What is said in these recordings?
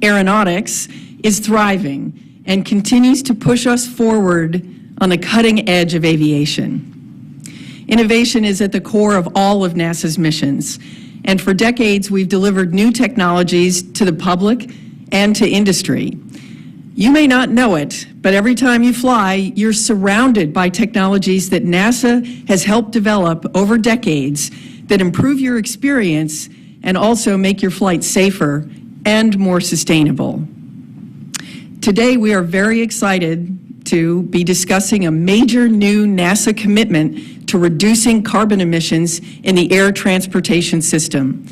aeronautics is thriving and continues to push us forward on the cutting edge of aviation. Innovation is at the core of all of NASA's missions, and for decades we've delivered new technologies to the public and to industry. You may not know it, but every time you fly, you're surrounded by technologies that NASA has helped develop over decades that improve your experience and also make your flight safer and more sustainable. Today, we are very excited to be discussing a major new NASA commitment to reducing carbon emissions in the air transportation system.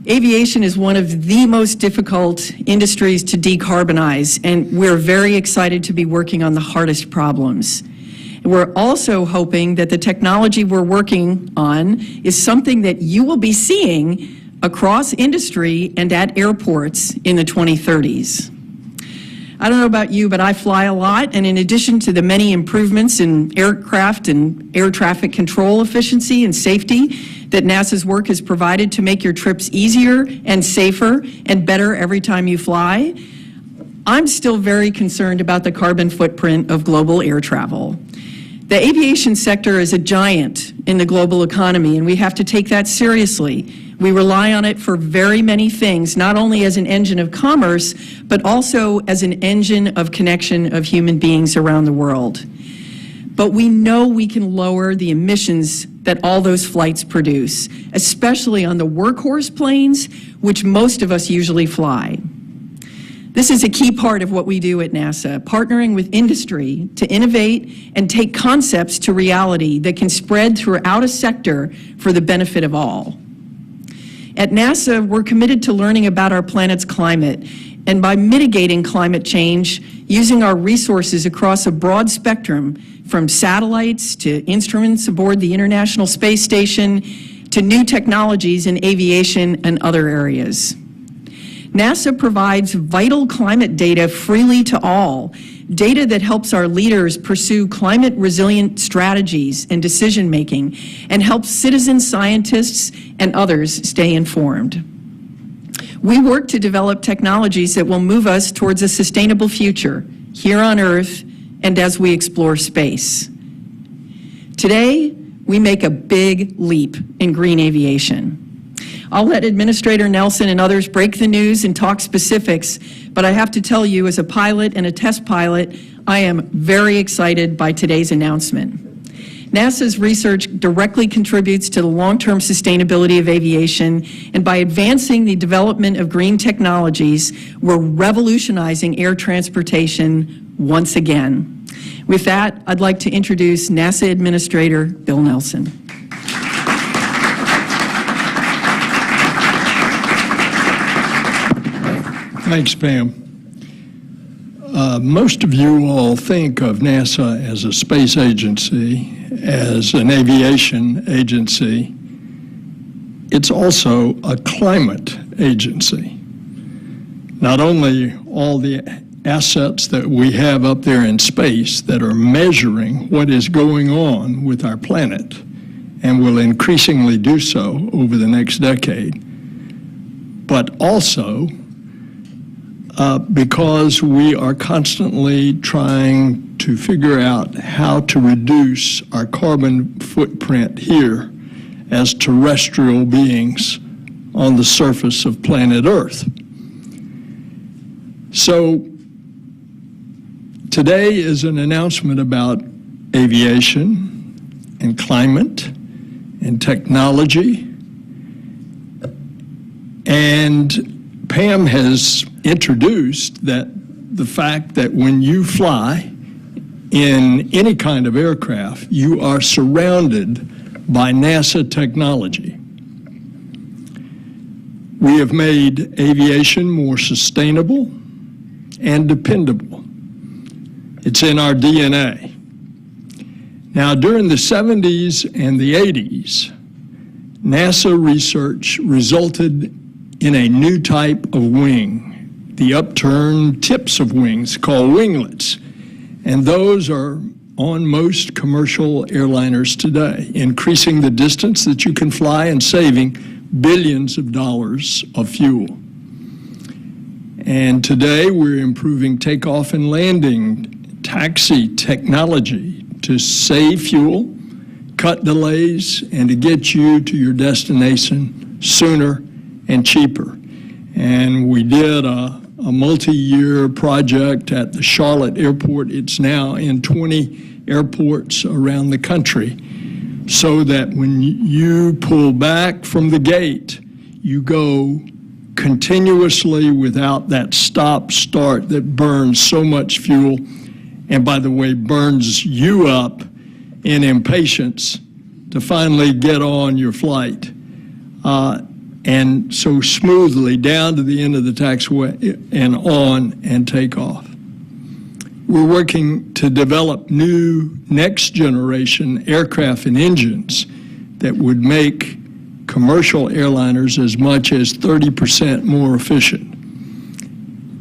Aviation is one of the most difficult industries to decarbonize, and we're very excited to be working on the hardest problems. We're also hoping that the technology we're working on is something that you will be seeing across industry and at airports in the 2030s. I don't know about you, but I fly a lot, and in addition to the many improvements in aircraft and air traffic control efficiency and safety that NASA's work has provided to make your trips easier and safer and better every time you fly, I'm still very concerned about the carbon footprint of global air travel. The aviation sector is a giant in the global economy, and we have to take that seriously. We rely on it for very many things, not only as an engine of commerce, but also as an engine of connection of human beings around the world. But we know we can lower the emissions that all those flights produce, especially on the workhorse planes, which most of us usually fly. This is a key part of what we do at NASA, partnering with industry to innovate and take concepts to reality that can spread throughout a sector for the benefit of all. At NASA, we're committed to learning about our planet's climate, and by mitigating climate change, using our resources across a broad spectrum, from satellites to instruments aboard the International Space Station to new technologies in aviation and other areas. NASA provides vital climate data freely to all, data that helps our leaders pursue climate-resilient strategies and decision-making, and helps citizen scientists and others stay informed. We work to develop technologies that will move us towards a sustainable future, here on Earth and as we explore space. Today, we make a big leap in green aviation. I'll let Administrator Nelson and others break the news and talk specifics, but I have to tell you, as a pilot and a test pilot, I am very excited by today's announcement. NASA's research directly contributes to the long-term sustainability of aviation, and by advancing the development of green technologies, we're revolutionizing air transportation once again. With that, I'd like to introduce NASA Administrator Bill Nelson. Thanks, Pam. Most of you all think of NASA as a space agency, as an aviation agency. It's also a climate agency. Not only all the assets that we have up there in space that are measuring what is going on with our planet, and will increasingly do so over the next decade, but also because we are constantly trying to figure out how to reduce our carbon footprint here as terrestrial beings on the surface of planet Earth. So today is an announcement about aviation and climate and technology, and Pam has introduced the fact that when you fly in any kind of aircraft, you are surrounded by NASA technology. We have made aviation more sustainable and dependable. It's in our DNA. Now, during the 70s and the 80s, NASA research resulted in a new type of wing, the upturned tips of wings called winglets. And those are on most commercial airliners today, increasing the distance that you can fly and saving billions of dollars of fuel. And today we're improving takeoff and landing taxi technology to save fuel, cut delays, and to get you to your destination sooner and cheaper. And we did a multi-year project at the Charlotte airport. It's now in 20 airports around the country, so that when you pull back from the gate, you go continuously without that stop-start that burns so much fuel, and by the way, burns you up in impatience to finally get on your flight. And so smoothly down to the end of the taxiway and on and take off. We're working to develop new next-generation aircraft and engines that would make commercial airliners as much as 30% more efficient.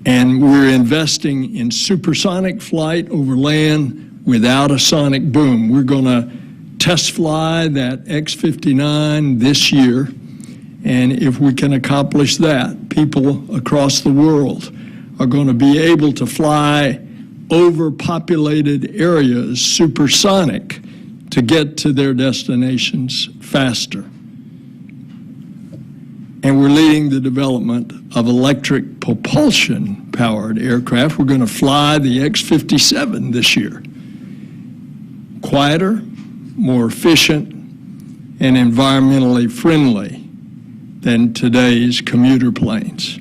And we're investing in supersonic flight over land without a sonic boom. We're going to test fly that X-59 this year. And if we can accomplish that, people across the world are going to be able to fly over populated areas supersonic to get to their destinations faster. And we're leading the development of electric propulsion-powered aircraft. We're going to fly the X-57 this year. Quieter, more efficient, and environmentally friendly than today's commuter planes.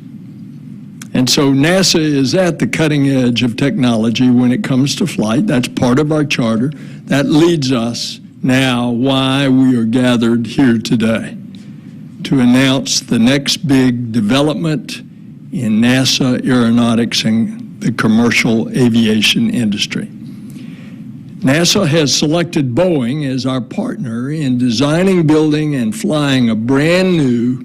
And so NASA is at the cutting edge of technology when it comes to flight. That's part of our charter. That leads us now why we are gathered here today, to announce the next big development in NASA aeronautics and the commercial aviation industry. NASA has selected Boeing as our partner in designing, building, and flying a brand new,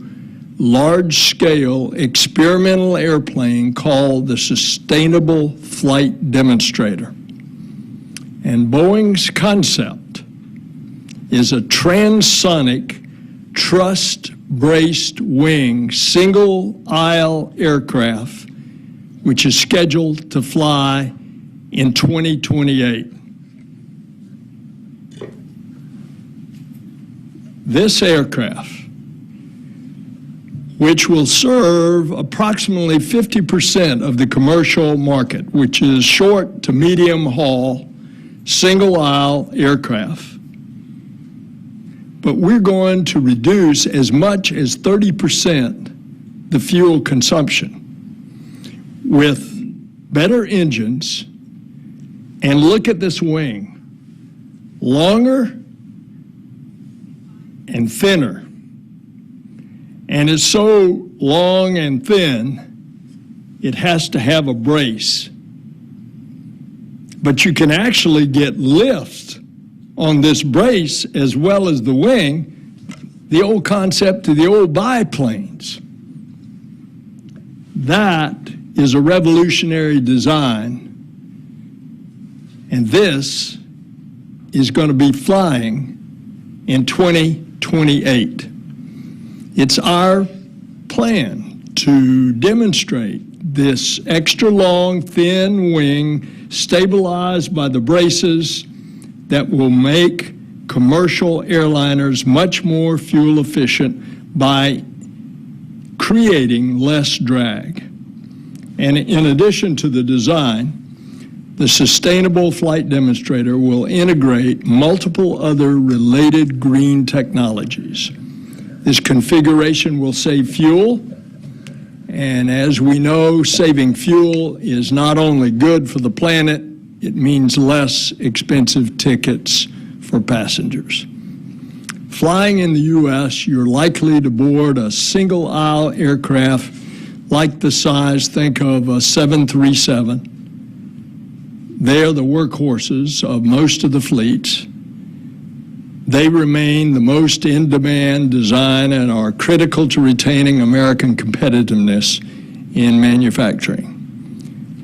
large-scale experimental airplane called the Sustainable Flight Demonstrator. And Boeing's concept is a transonic, truss-braced wing, single-aisle aircraft, which is scheduled to fly in 2028. This aircraft, which will serve approximately 50% of the commercial market, which is short to medium haul, single-aisle aircraft. But we're going to reduce as much as 30% the fuel consumption with better engines. And look at this wing, longer and thinner. And it's so long and thin, it has to have a brace. But you can actually get lift on this brace as well as the wing, the old concept of the old biplanes. That is a revolutionary design. And this is going to be flying in 2028. It's our plan to demonstrate this extra long, thin wing stabilized by the braces that will make commercial airliners much more fuel efficient by creating less drag. And in addition to the design, the Sustainable Flight Demonstrator will integrate multiple other related green technologies. This configuration will save fuel, and as we know, saving fuel is not only good for the planet, it means less expensive tickets for passengers. Flying in the U.S., you're likely to board a single-aisle aircraft like the size, think of a 737. They're the workhorses of most of the fleets. They remain the most in-demand design and are critical to retaining American competitiveness in manufacturing.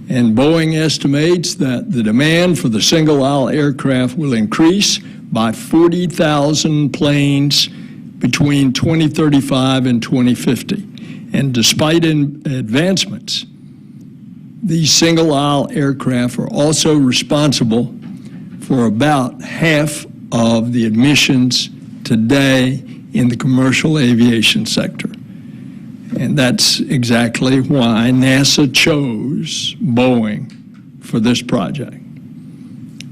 And Boeing estimates that the demand for the single-aisle aircraft will increase by 40,000 planes between 2035 and 2050. And despite advancements these single-aisle aircraft are also responsible for about half of the emissions today in the commercial aviation sector. And that's exactly why NASA chose Boeing for this project.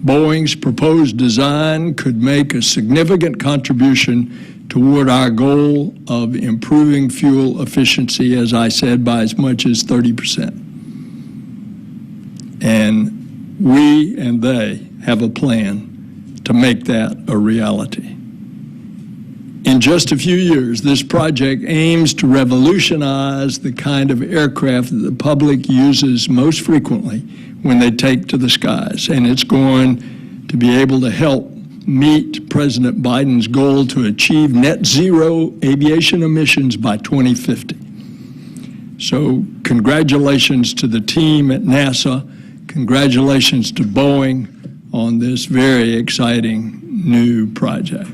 Boeing's proposed design could make a significant contribution toward our goal of improving fuel efficiency, as I said, by as much as 30%. And we and they have a plan to make that a reality. In just a few years, this project aims to revolutionize the kind of aircraft that the public uses most frequently when they take to the skies, and it's going to be able to help meet President Biden's goal to achieve net zero aviation emissions by 2050. So congratulations to the team at NASA, congratulations to Boeing on this very exciting new project.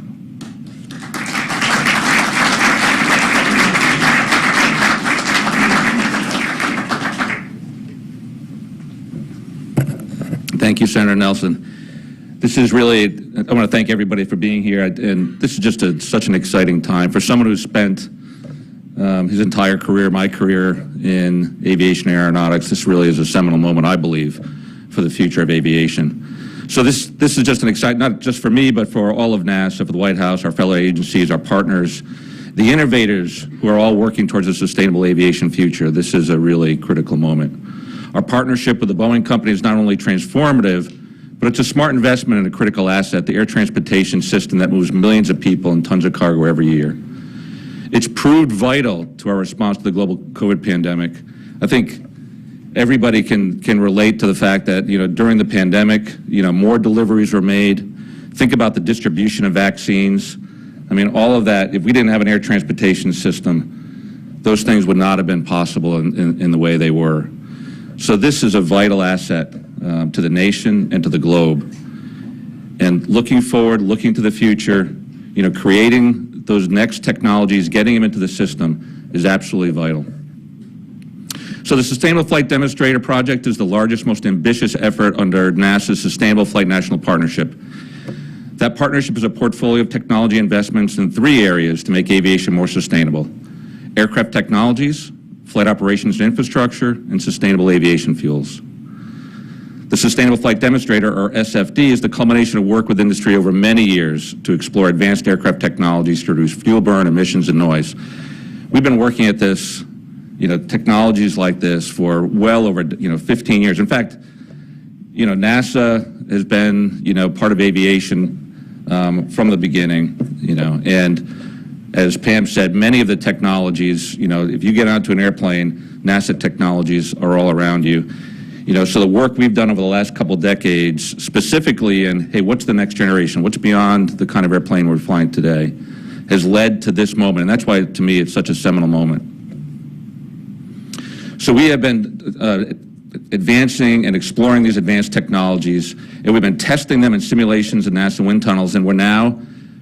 Thank you, Senator Nelson. This is really, I want to thank everybody for being here, and this is just such an exciting time. For someone who's spent his entire career, my career, in aviation and aeronautics, this really is a seminal moment, I believe, for the future of aviation. So this is just an exciting, not just for me, but for all of NASA, for the White House, our fellow agencies, our partners, the innovators who are all working towards a sustainable aviation future. This is a really critical moment. Our partnership with the Boeing company is not only transformative, but it's a smart investment in a critical asset, the air transportation system that moves millions of people and tons of cargo every year. It's proved vital to our response to the global COVID pandemic. I think everybody can relate to the fact that, during the pandemic, more deliveries were made. Think about the distribution of vaccines. I mean, all of that, if we didn't have an air transportation system, those things would not have been possible in the way they were. So this is a vital asset to the nation and to the globe. And looking forward, looking to the future, creating those next technologies, getting them into the system is absolutely vital. So the Sustainable Flight Demonstrator project is the largest, most ambitious effort under NASA's Sustainable Flight National Partnership. That partnership is a portfolio of technology investments in 3 areas to make aviation more sustainable: aircraft technologies, flight operations and infrastructure, and sustainable aviation fuels. The Sustainable Flight Demonstrator, or SFD, is the culmination of work with industry over many years to explore advanced aircraft technologies to reduce fuel burn, emissions, and noise. We've been working at this, technologies like this for well over, 15 years. In fact, NASA has been, part of aviation from the beginning, and as Pam said, many of the technologies, if you get onto an airplane, NASA technologies are all around you. So the work we've done over the last couple decades, specifically in, hey, what's the next generation? What's beyond the kind of airplane we're flying today, has led to this moment. And that's why, to me, it's such a seminal moment. So we have been advancing and exploring these advanced technologies, and we've been testing them in simulations in NASA wind tunnels, and we're now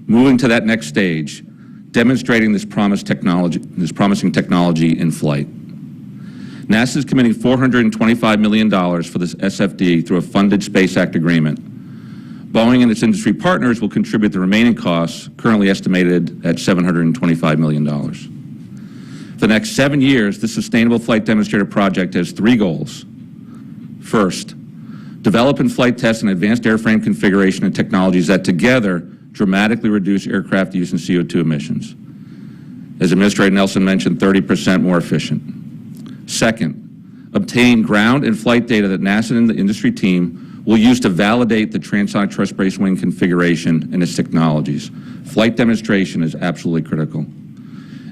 moving to that next stage, demonstrating this promising technology in flight. NASA is committing $425 million for this SFD through a funded Space Act agreement. Boeing and its industry partners will contribute the remaining costs, currently estimated at $725 million. For the next 7 years, the Sustainable Flight Demonstrator project has 3 goals. First, develop and flight test an advanced airframe configuration and technologies that together dramatically reduce aircraft use and CO2 emissions. As Administrator Nelson mentioned, 30% more efficient. Second, obtain ground and flight data that NASA and the industry team will use to validate the transonic truss-braced wing configuration and its technologies. Flight demonstration is absolutely critical.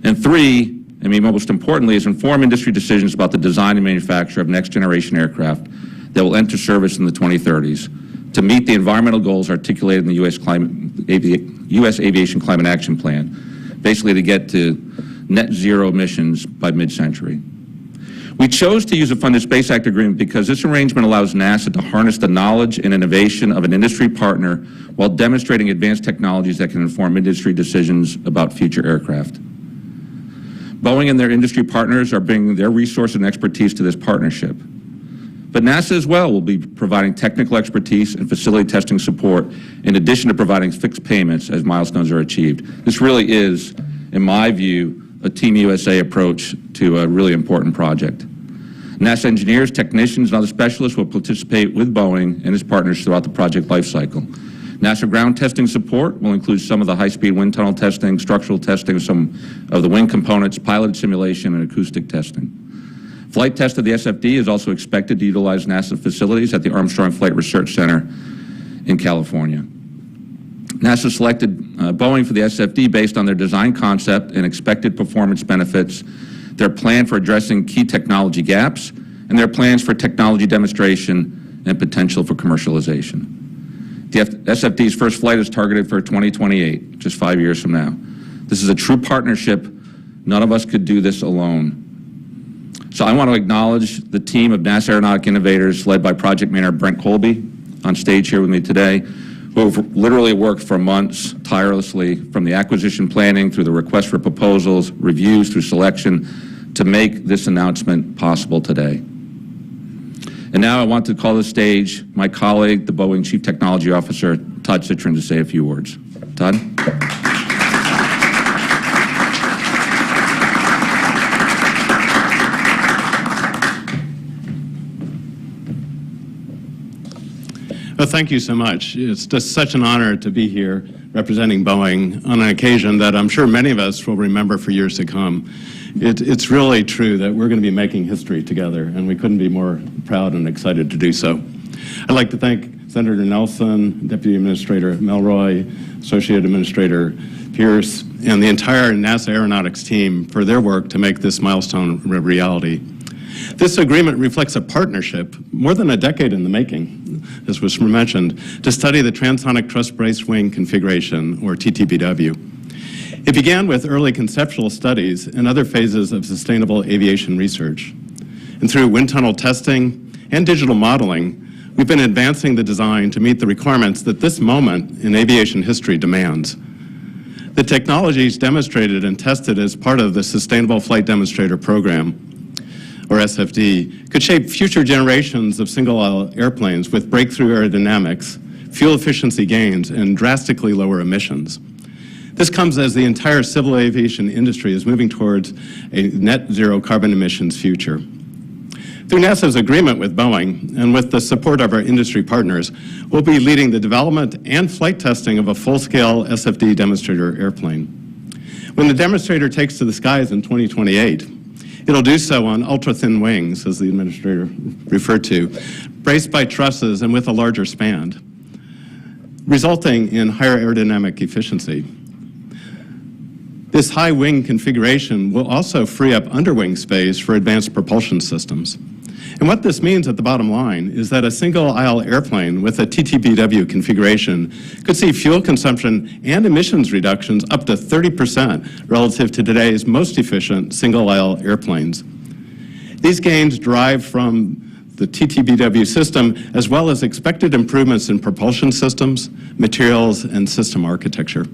And 3, most importantly, is inform industry decisions about the design and manufacture of next-generation aircraft that will enter service in the 2030s to meet the environmental goals articulated in the U.S. Aviation Climate Action Plan, basically to get to net zero emissions by mid-century. We chose to use a funded Space Act agreement because this arrangement allows NASA to harness the knowledge and innovation of an industry partner while demonstrating advanced technologies that can inform industry decisions about future aircraft. Boeing and their industry partners are bringing their resources and expertise to this partnership. But NASA as well will be providing technical expertise and facility testing support in addition to providing fixed payments as milestones are achieved. This really is, in my view, a Team USA approach to a really important project. NASA engineers, technicians, and other specialists will participate with Boeing and its partners throughout the project lifecycle. NASA ground testing support will include some of the high-speed wind tunnel testing, structural testing of some of the wing components, piloted simulation, and acoustic testing. Flight test of the SFD is also expected to utilize NASA facilities at the Armstrong Flight Research Center in California. NASA selected Boeing for the SFD based on their design concept and expected performance benefits, their plan for addressing key technology gaps, and their plans for technology demonstration and potential for commercialization. The SFD's first flight is targeted for 2028, just 5 years from now. This is a true partnership. None of us could do this alone. So I want to acknowledge the team of NASA Aeronautic Innovators led by Project Manager Brent Colby on stage here with me today, who have literally worked for months tirelessly from the acquisition planning through the request for proposals, reviews, through selection to make this announcement possible today. And now I want to call to the stage my colleague, the Boeing Chief Technology Officer, Todd Citron, to say a few words. Todd? Well, thank you so much. It's just such an honor to be here representing Boeing on an occasion that I'm sure many of us will remember for years to come. It's really true that we're going to be making history together, and we couldn't be more proud and excited to do so. I'd like to thank Senator Nelson, Deputy Administrator Melroy, Associate Administrator Pierce, and the entire NASA Aeronautics team for their work to make this milestone a reality. This agreement reflects a partnership more than a decade in the making, as was mentioned, to study the transonic truss-braced wing configuration, or TTBW. It began with early conceptual studies and other phases of sustainable aviation research. And through wind tunnel testing and digital modeling, we've been advancing the design to meet the requirements that this moment in aviation history demands. The technologies demonstrated and tested as part of the Sustainable Flight Demonstrator program, or SFD, could shape future generations of single-aisle airplanes with breakthrough aerodynamics, fuel efficiency gains, and drastically lower emissions. This comes as the entire civil aviation industry is moving towards a net zero carbon emissions future. Through NASA's agreement with Boeing and with the support of our industry partners, we'll be leading the development and flight testing of a full-scale SFD demonstrator airplane. When the demonstrator takes to the skies in 2028, it'll do so on ultra-thin wings, as the administrator referred to, braced by trusses and with a larger span, resulting in higher aerodynamic efficiency. This high wing configuration will also free up underwing space for advanced propulsion systems. And what this means at the bottom line is that a single-aisle airplane with a TTBW configuration could see fuel consumption and emissions reductions up to 30% relative to today's most efficient single-aisle airplanes. These gains derive from the TTBW system, as well as expected improvements in propulsion systems, materials, and system architecture.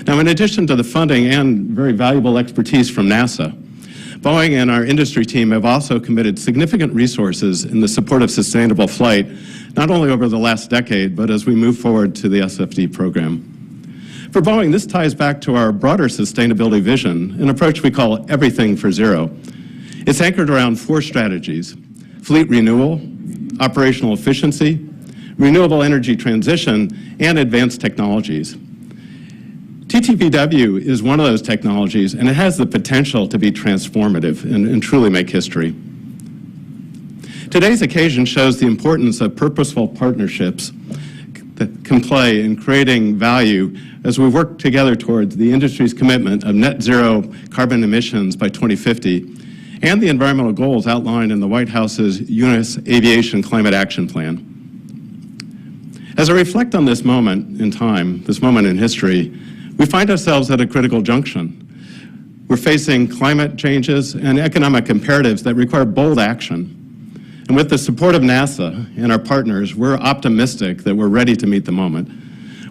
Now, in addition to the funding and very valuable expertise from NASA, Boeing and our industry team have also committed significant resources in the support of sustainable flight, not only over the last decade, but as we move forward to the SFD program. For Boeing, this ties back to our broader sustainability vision, an approach we call Everything for Zero. It's anchored around 4 strategies: fleet renewal, operational efficiency, renewable energy transition, and advanced technologies. TTBW is one of those technologies, and it has the potential to be transformative and truly make history. Today's occasion shows the importance of purposeful partnerships that can play in creating value as we work together towards the industry's commitment of net zero carbon emissions by 2050 and the environmental goals outlined in the White House's U.S. Aviation Climate Action Plan. As I reflect on this moment in time, this moment in history, we find ourselves at a critical junction. We're facing climate changes and economic imperatives that require bold action. And with the support of NASA and our partners, we're optimistic that we're ready to meet the moment.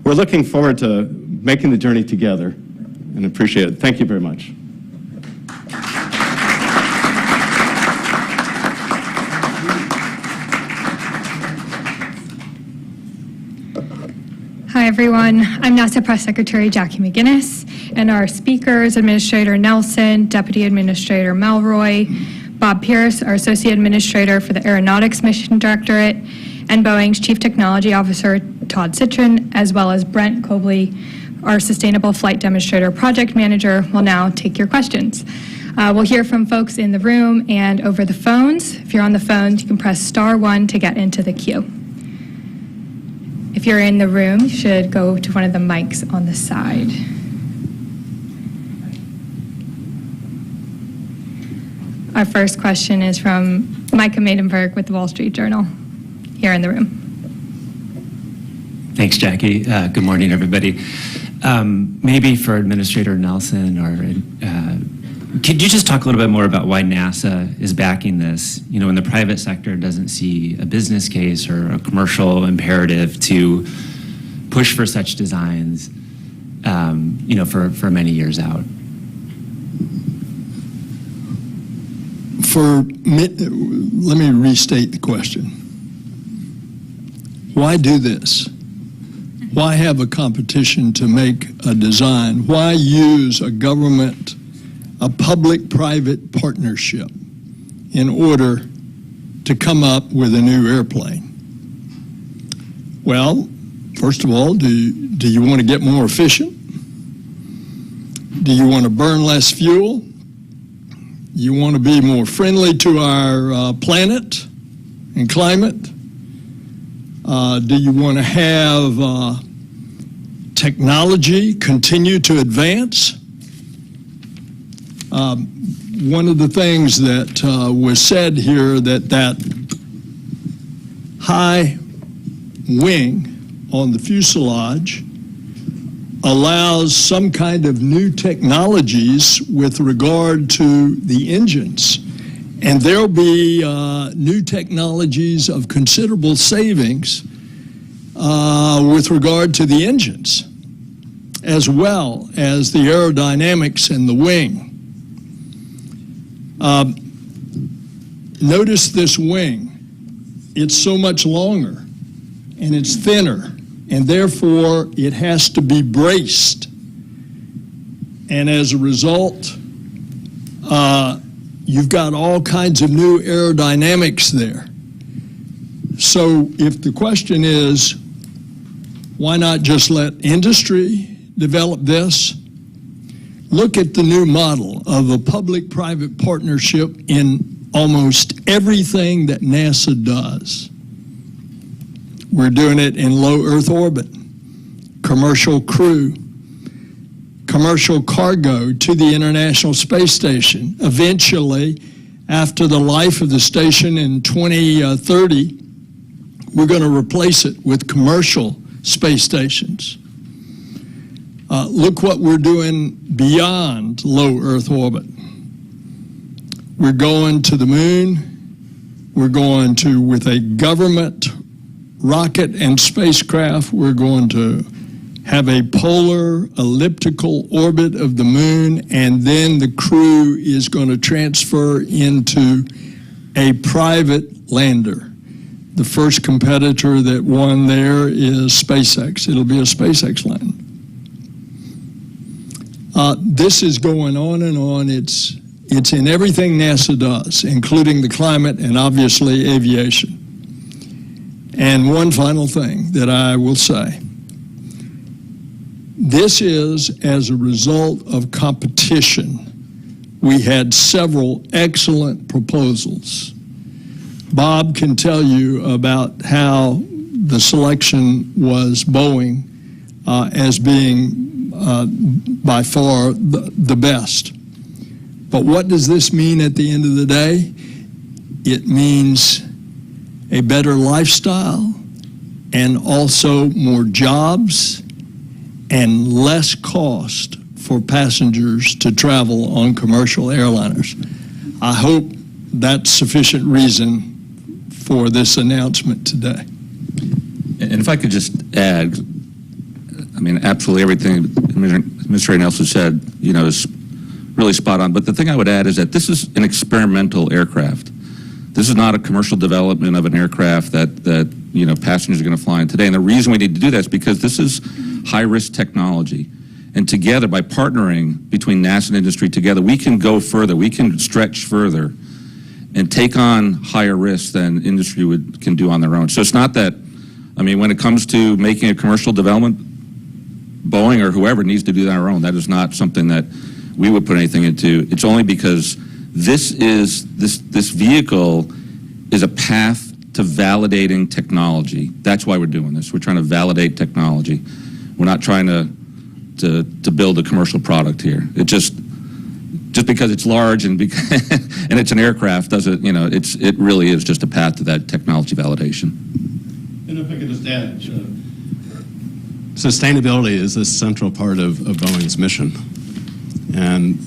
We're looking forward to making the journey together and appreciate it. Thank you very much. everyone. I'm NASA Press Secretary Jackie McGinnis, and our speakers, Administrator Nelson, Deputy Administrator Melroy, Bob Pierce, our Associate Administrator for the Aeronautics Mission Directorate, and Boeing's Chief Technology Officer, Todd Citron, as well as Brent Cobley, our Sustainable Flight Demonstrator Project Manager, will now take your questions. We'll hear from folks in the room and over the phones. If you're on the phones, you can press *1 to get into the queue. If you're in the room, you should go to one of the mics on the side. Our first question is from Micah Maidenberg with the Wall Street Journal, here in the room. Thanks, Jackie. Good morning, everybody. Maybe for Administrator Nelson, or could you just talk a little bit more about why NASA is backing this? You know, when the private sector doesn't see a business case or a commercial imperative to push for such designs, you know, for many years out. Let me restate the question. Why do this? Why have a competition to make a design? Why use a public-private partnership in order to come up with a new airplane? Well, first of all, do you want to get more efficient? Do you want to burn less fuel? You want to be more friendly to our planet and climate? Do you want to have technology continue to advance? One of the things that was said here, that high wing on the fuselage allows some kind of new technologies with regard to the engines. And there'll be new technologies of considerable savings with regard to the engines, as well as the aerodynamics and the wing. Notice this wing. It's so much longer and it's thinner, and therefore it has to be braced. And as a result, you've got all kinds of new aerodynamics there. So if the question is, why not just let industry develop this? Look at the new model of a public-private partnership in almost everything that NASA does. We're doing it in low Earth orbit, commercial crew, commercial cargo to the International Space Station. Eventually, after the life of the station in 2030, we're going to replace it with commercial space stations. Look what we're doing beyond low Earth orbit. We're going to the moon. We're going to, with a government rocket and spacecraft, we're going to have a polar elliptical orbit of the moon, and then the crew is going to transfer into a private lander. The first competitor that won there is SpaceX. It'll be a SpaceX land. This is going on and on. It's in everything NASA does, including the climate and obviously aviation. And one final thing that I will say. This is as a result of competition. We had several excellent proposals. Bob can tell you about how the selection was Boeing as being by far the best. But what does this mean at the end of the day? It means a better lifestyle and also more jobs and less cost for passengers to travel on commercial airliners. I hope that's sufficient reason for this announcement today. And if I could just add, I mean, absolutely everything Administrator Nelson said, is really spot on. But the thing I would add is that this is an experimental aircraft. This is not a commercial development of an aircraft that you know, passengers are going to fly in today. And the reason we need to do that is because this is high-risk technology. And together, by partnering between NASA and industry together, we can go further. We can stretch further and take on higher risks than industry can do on their own. So it's not that, I mean, when it comes to making a commercial development, Boeing or whoever needs to do that on their own. That is not something that we would put anything into. It's only because this vehicle is a path to validating technology. That's why we're doing this. We're trying to validate technology. We're not trying to build a commercial product here. It just because it's large and and it's an aircraft doesn't, you know, it really is just a path to that technology validation. And if I could just add, sustainability is a central part of Boeing's mission. And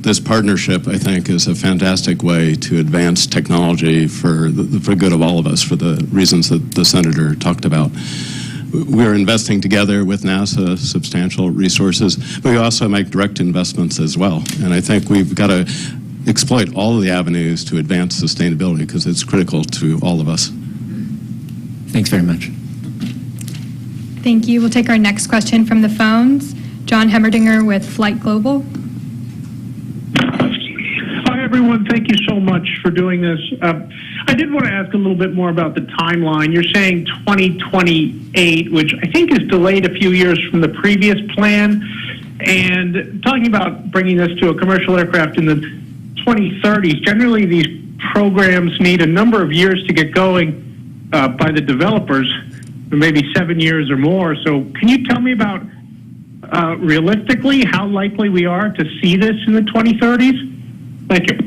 this partnership, I think, is a fantastic way to advance technology for the good of all of us, for the reasons that the Senator talked about. We're investing together with NASA substantial resources, but we also make direct investments as well. And I think we've got to exploit all of the avenues to advance sustainability because it's critical to all of us. Thanks very much. Thank you. We'll take our next question from the phones. John Hemmerdinger with Flight Global. Hi, everyone. Thank you so much for doing this. I did want to ask a little bit more about the timeline. You're saying 2028, which I think is delayed a few years from the previous plan, and talking about bringing this to a commercial aircraft in the 2030s. Generally, these programs need a number of years to get going by the developers, maybe 7 years or more. So can you tell me about realistically how likely we are to see this in the 2030s? Thank you.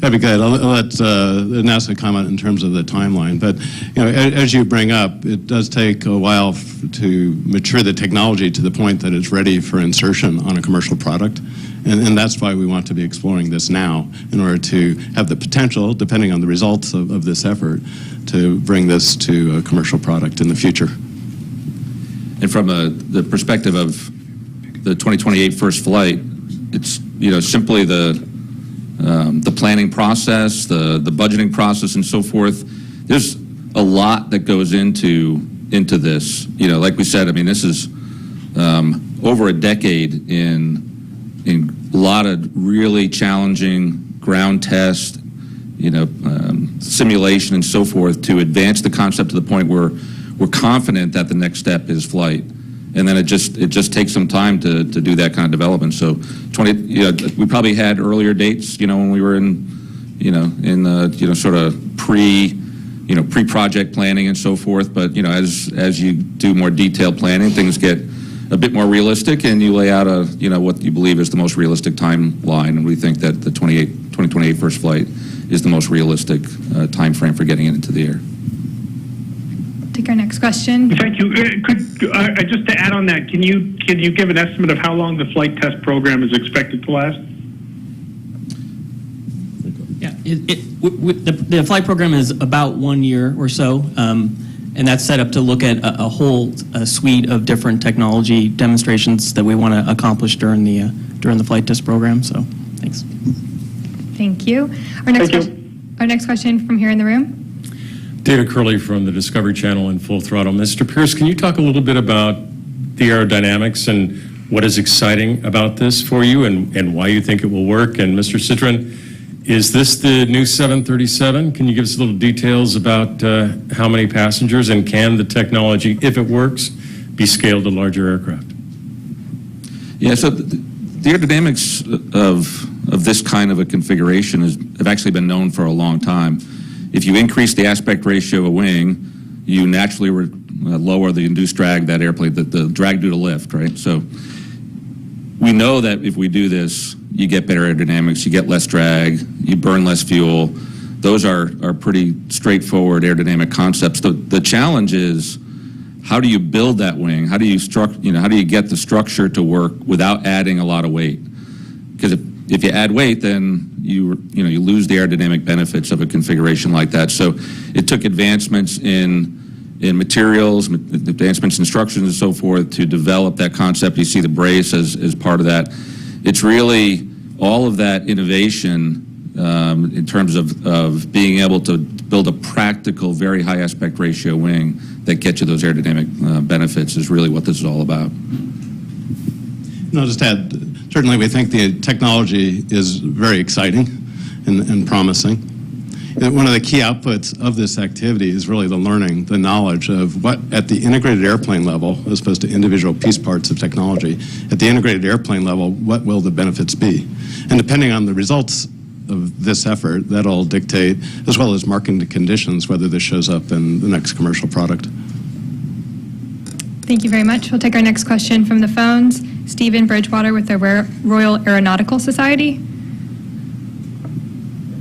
That'd be good. I'll let NASA comment in terms of the timeline. But you know, as you bring up, it does take a while to mature the technology to the point that it's ready for insertion on a commercial product. And that's why we want to be exploring this now in order to have the potential, depending on the results of this effort, to bring this to a commercial product in the future. And from the perspective of the 2028 first flight, it's, you know, simply the planning process, the budgeting process, and so forth. There's a lot that goes into this. You know, like we said, I mean, this is over a decade in a lot of really challenging ground tests, you know, simulation and so forth to advance the concept to the point where we're confident that the next step is flight. And then it just takes some time to do that kind of development. So we probably had earlier dates, you know, when we were in the sort of pre-project planning and so forth. But, you know, as you do more detailed planning, things get a bit more realistic, and you lay out what you believe is the most realistic timeline. And we think that the 2028 first flight is the most realistic time frame for getting it into the air. Take our next question. Thank you. Just to add on that, can you give an estimate of how long the flight test program is expected to last? Yeah, the flight program is about 1 year or so, and that's set up to look at a whole suite of different technology demonstrations that we want to accomplish during the flight test program. So, thanks. Thank you. Our next question from here in the room. David Curley from the Discovery Channel in Full Throttle. Mr. Pierce, can you talk a little bit about the aerodynamics and what is exciting about this for you and why you think it will work? And Mr. Citron, is this the new 737? Can you give us a little details about how many passengers, and can the technology, if it works, be scaled to larger aircraft? Yeah, so the aerodynamics of this kind of a configuration have actually been known for a long time. If you increase the aspect ratio of a wing, you naturally lower the induced drag, that airplane, the drag due to lift, right? So we know that if we do this, you get better aerodynamics, you get less drag, you burn less fuel. Those are pretty straightforward aerodynamic concepts. The challenge is, how do you build that wing? How do you how do you get the structure to work without adding a lot of weight? Because if you add weight, then you lose the aerodynamic benefits of a configuration like that. So it took advancements in materials, advancements in structures and so forth to develop that concept. You see the brace as part of that. It's really all of that innovation in terms of being able to build a practical, very high aspect ratio wing that gets you those aerodynamic benefits is really what this is all about. And I'll just add, certainly we think the technology is very exciting and promising. And one of the key outputs of this activity is really the learning, the knowledge of what, at the integrated airplane level, as opposed to individual piece parts of technology, at the integrated airplane level, what will the benefits be? And depending on the results of this effort, that'll dictate, as well as market conditions, whether this shows up in the next commercial product. Thank you very much. We'll take our next question from the phones. Stephen Bridgewater with the Royal Aeronautical Society.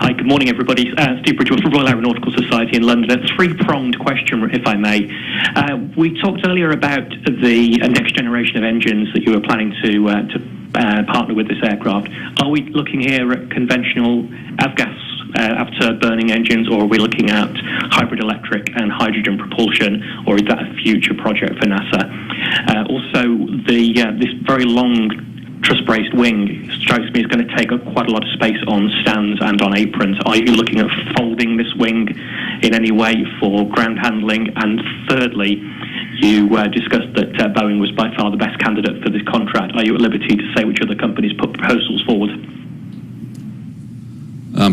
Hi, good morning, everybody. Steve Bridgewater from Royal Aeronautical Society in London. A three-pronged question, if I may. We talked earlier about the next generation of engines that you were planning to partner with this aircraft. Are we looking here at conventional avgas after-burning engines, or are we looking at hybrid electric and hydrogen propulsion, or is that a future project for NASA? Also, this very long truss-braced wing strikes me as going to take up quite a lot of space on stands and on aprons. Are you looking at folding this wing in any way for ground handling? And thirdly, you discussed that Boeing was by far the best candidate for this contract. Are you at liberty to say which other companies put proposals forward?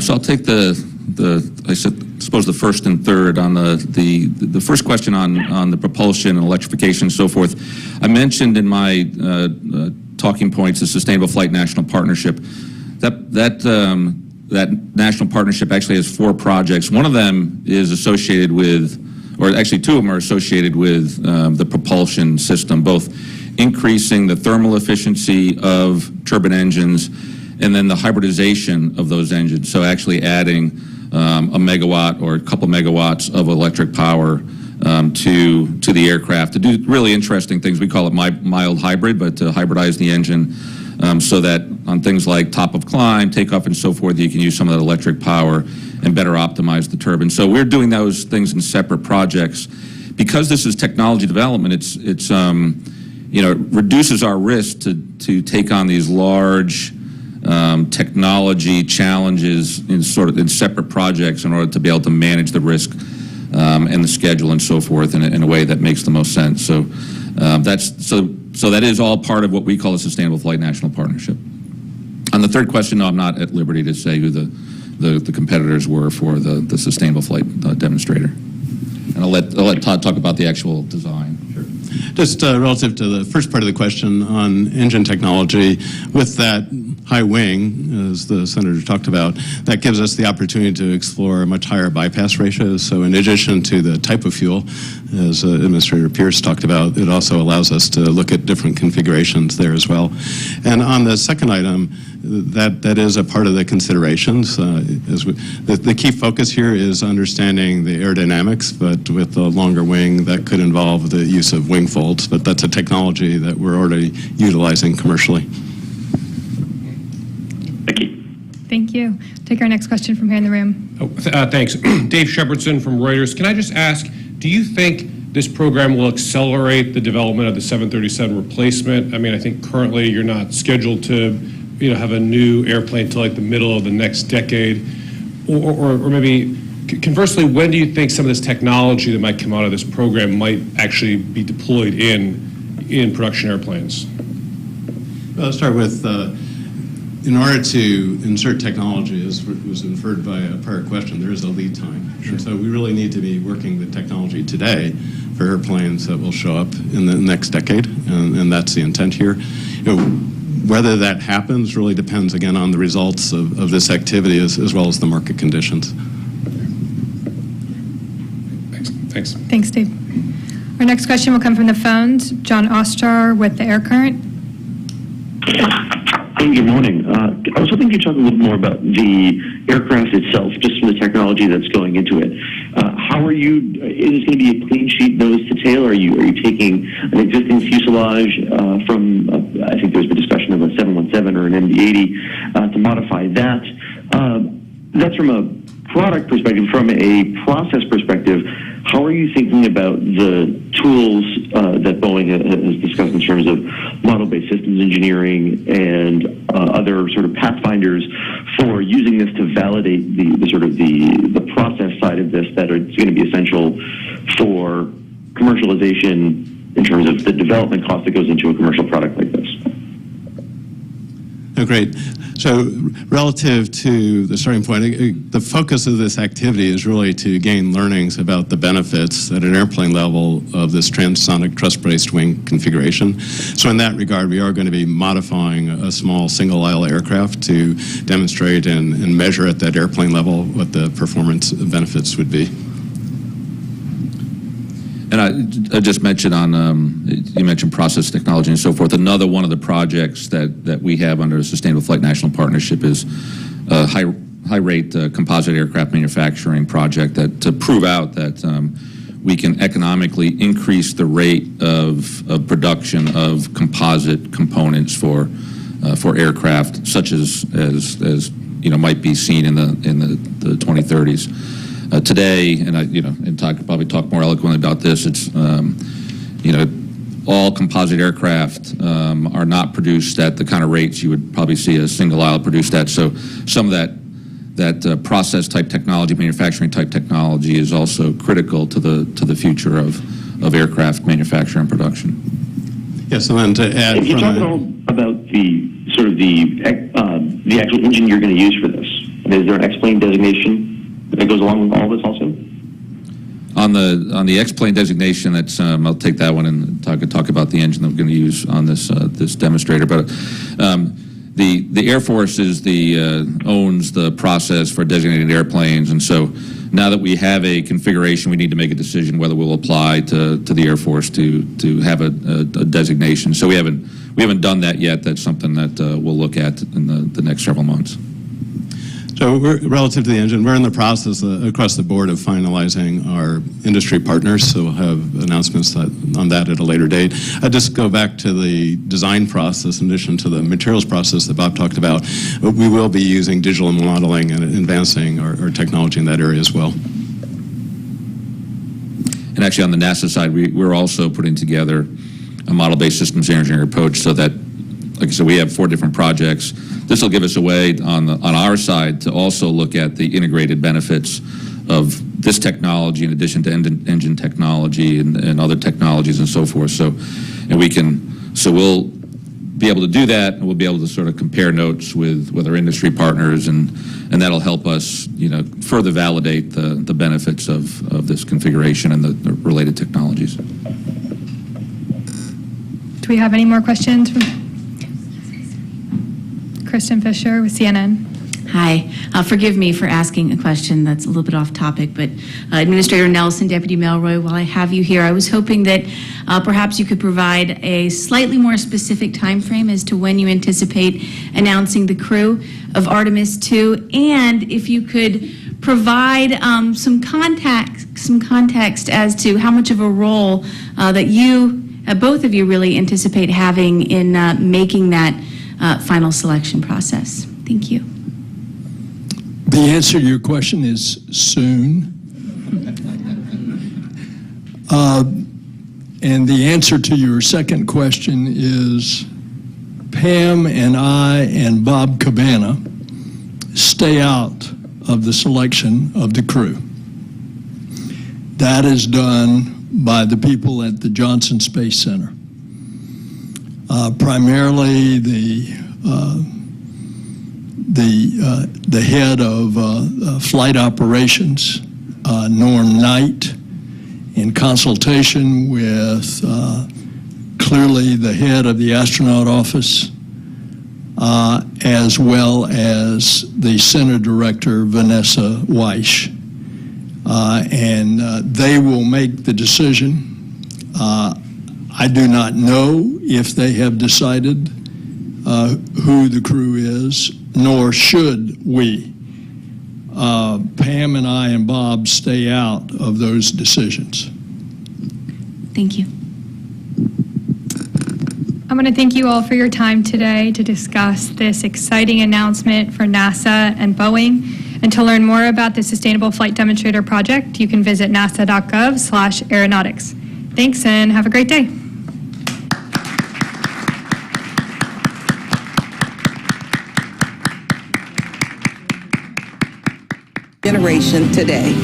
So I'll take I suppose the first and third on the first question on the propulsion and electrification and so forth. I mentioned in my talking points the Sustainable Flight National Partnership. That national partnership actually has 4 projects. One of them is associated with, or actually 2 of them are associated with the propulsion system, both increasing the thermal efficiency of turbine engines and then the hybridization of those engines. So actually adding a megawatt or a couple megawatts of electric power to the aircraft to do really interesting things. We call it mild hybrid, but to hybridize the engine so that on things like top of climb, takeoff, and so forth, you can use some of that electric power and better optimize the turbine. So we're doing those things in separate projects. Because this is technology development, it reduces our risk to take on these large technology challenges in separate projects in order to be able to manage the risk and the schedule and so forth in a way that makes the most sense. So that is all part of what we call a Sustainable Flight National Partnership. On the third question, no, I'm not at liberty to say who the competitors were for the Sustainable Flight Demonstrator. And I'll let Todd talk about the actual design. Sure. Just relative to the first part of the question on engine technology, with that high wing, as the Senator talked about, that gives us the opportunity to explore much higher bypass ratios. So in addition to the type of fuel, as Administrator Pierce talked about, it also allows us to look at different configurations there as well. And on the second item, that is a part of the considerations. The key focus here is understanding the aerodynamics, but with the longer wing, that could involve the use of wing folds, but that's a technology that we're already utilizing commercially. Thank you. Thank you. Take our next question from here in the room. Thanks. Dave Shepardson from Reuters. Can I just ask, do you think this program will accelerate the development of the 737 replacement? I mean, I think currently you're not scheduled to have a new airplane till like the middle of the next decade. Or maybe conversely, when do you think some of this technology that might come out of this program might actually be deployed in production airplanes? Well, I'll start with in order to insert technology, as was inferred by a prior question, there is a lead time. Sure. And so we really need to be working the technology today for airplanes that will show up in the next decade, and that's the intent here. Whether that happens really depends, again, on the results of this activity as well as the market conditions. Thanks. Thanks, Dave. Our next question will come from the phones. John Ostrar with the Air Current. Hey, good morning. I was hoping you could talk a little more about the aircraft itself, just from the technology that's going into it. How are you, is it going to be a clean sheet nose to tail? Are you taking an existing fuselage from, I think there's been discussion of a 717 or an MD-80 to modify that? That's from a product perspective. From a process perspective, How are you thinking about the tools that Boeing has discussed in terms of model-based systems engineering and other sort of pathfinders for using this to validate the process side of this that is going to be essential for commercialization in terms of the development cost that goes into a commercial product like this? Oh, great. So relative to the starting point, the focus of this activity is really to gain learnings about the benefits at an airplane level of this transonic truss-braced wing configuration. So in that regard, we are going to be modifying a small single-aisle aircraft to demonstrate and measure at that airplane level what the performance benefits would be. And I just mentioned you mentioned process technology and so forth. Another one of the projects that we have under the Sustainable Flight National Partnership is a high-rate composite aircraft manufacturing project to prove out that we can economically increase the rate of production of composite components for aircraft, such as might be seen in the 2030s. Today, and probably talk more eloquently about this. It's all composite aircraft are not produced at the kind of rates you would probably see a single aisle produced at. So some of that process type technology, manufacturing type technology, is also critical to the future of aircraft manufacture and production. Yes, and then to add, can you talk at all about the actual engine you're going to use for this? Is there an X-plane designation that goes along with all this also? On the X-plane designation, that's I'll take that one and talk about the engine that we're going to use on this demonstrator. But the Air Force owns the process for designated airplanes, and so now that we have a configuration, we need to make a decision whether we'll apply to the Air Force to have a designation. So we haven't done that yet. That's something that we'll look at in the next several months. So relative to the engine, we're in the process across the board of finalizing our industry partners, so we'll have announcements on that at a later date. I'd just go back to the design process in addition to the materials process that Bob talked about. We will be using digital modeling and advancing our technology in that area as well. And actually on the NASA side, we're also putting together a model-based systems engineering approach so that, like I said, we have 4 different projects. This will give us a way on our side to also look at the integrated benefits of this technology in addition to engine technology and other technologies and so forth. So we'll be able to do that, and we'll be able to sort of compare notes with our industry partners, and that'll help us, further validate the benefits of this configuration and the related technologies. Do we have any more questions? Kristen Fisher with CNN. Hi. Forgive me for asking a question that's a little bit off topic, but Administrator Nelson, Deputy Melroy, while I have you here, I was hoping that perhaps you could provide a slightly more specific time frame as to when you anticipate announcing the crew of Artemis II, and if you could provide some context as to how much of a role that you, both of you, really anticipate having in making that final selection process. Thank you. The answer to your question is soon. And the answer to your second question is Pam and I and Bob Cabana stay out of the selection of the crew. That is done by the people at the Johnson Space Center. Primarily the head of flight operations, Norm Knight, in consultation with clearly the head of the astronaut office, as well as the center director, Vanessa Weish. And they will make the decision. I do not know if they have decided who the crew is, nor should we. Pam and I and Bob stay out of those decisions. Thank you. I want to thank you all for your time today to discuss this exciting announcement for NASA and Boeing. And to learn more about the Sustainable Flight Demonstrator project, you can visit nasa.gov/aeronautics. Thanks and have a great day. Generation today.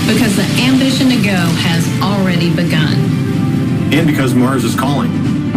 Because the ambition to go has already begun. And because Mars is calling.